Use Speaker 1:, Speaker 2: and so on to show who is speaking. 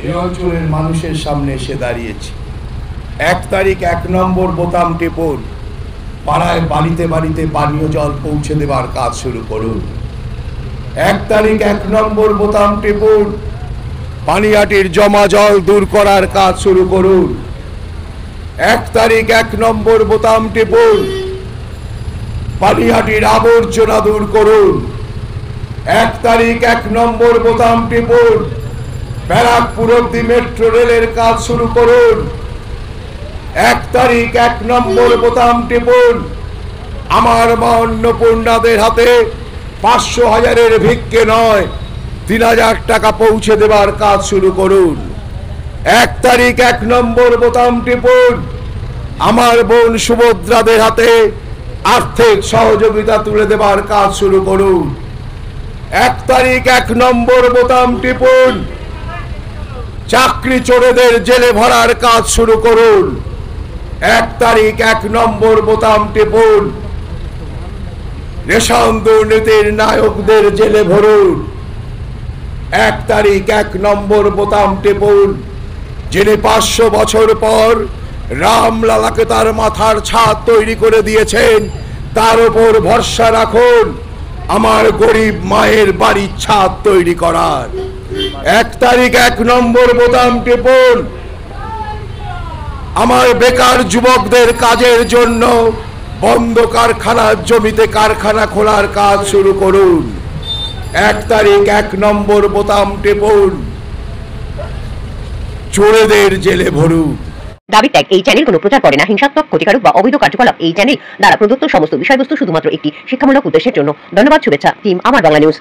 Speaker 1: এই অঞ্চলের মানুষের সামনে এসে দাঁড়িয়েছি। 1 তারিখ 1 নম্বর বোতাম টিপুন, পাড়ায় বাড়িতে বাড়িতে পানীয় জল পৌঁছে দেবার কাজ শুরু করুন। 1 তারিখ 1 নম্বর বোতাম টিপুন, পানিহাটির জমা জল দূর করার কাজ শুরু করুন। 1 তারিখ 1 নম্বর বোতাম টিপুন, পানিহাটির আবর্জনা দূর করুন। 1 তারিখ 1 নম্বর বোতাম টিপুন, ব্যারাকপুর অব্দি মেট্রো রেলের কাজ শুরু করুন। 1 তারিখ 1 নম্বর বোতাম টিপুন, আমার মা অন্নপূর্ণাদের হাতে 500,000-এর ভিক্ষে নয় 3000 টাকা পৌঁছে দেবার কাজ শুরু করুন। 1 তারিখ 1 নম্বর বোতাম টিপুন, আমার বোন সুভদ্রাদের হাতে আর্থিক সহযোগিতা তুলে দেবার কাজ শুরু করুন। 1 তারিখ 1 নম্বর বোতাম টিপুন, চাকরি চোরেদের জেলে ভরার কাজ শুরু করুন। 1 তারিখ 1 নম্বর বোতাম টিপুন, রেশন দুর্নীতির নায়কদের জেলে ভরুন। 1 তারিখ 1 নম্বর বোতাম টিপুন, যিনি 500 বছর পর রামলালাকে তার মাথার ছাদ তৈরি করে দিয়েছেন, তার উপর ভরসা রাখুন আমার গরিব মায়ের বাড়ির ছাদ তৈরি করার। 1 তারিখ 1 নম্বর বোতাম টিপুন, আমার বেকার যুবকদের কাজের জন্য বন্ধ কারখানার জমিতে কারখানা খোলার কাজ শুরু করুন। 1 তারিখ 1 নম্বর বোতাম টিপুন, চোরেদের জেলে ভরুন।
Speaker 2: দাবি ত্যাগ এই চ্যানেল কোনো প্রচার করে না। হিংসাত্মক, ক্ষতিকারক বা অবৈধ কার্যকলাপ এই চ্যানেল দ্বারা প্রদত্ত সমস্ত বিষয়বস্তু শুধুমাত্র একটি শিক্ষামূলক উদ্দেশ্যের জন্য। ধন্যবাদ। শুভেচ্ছা টিম আমার বাংলা নিউজ।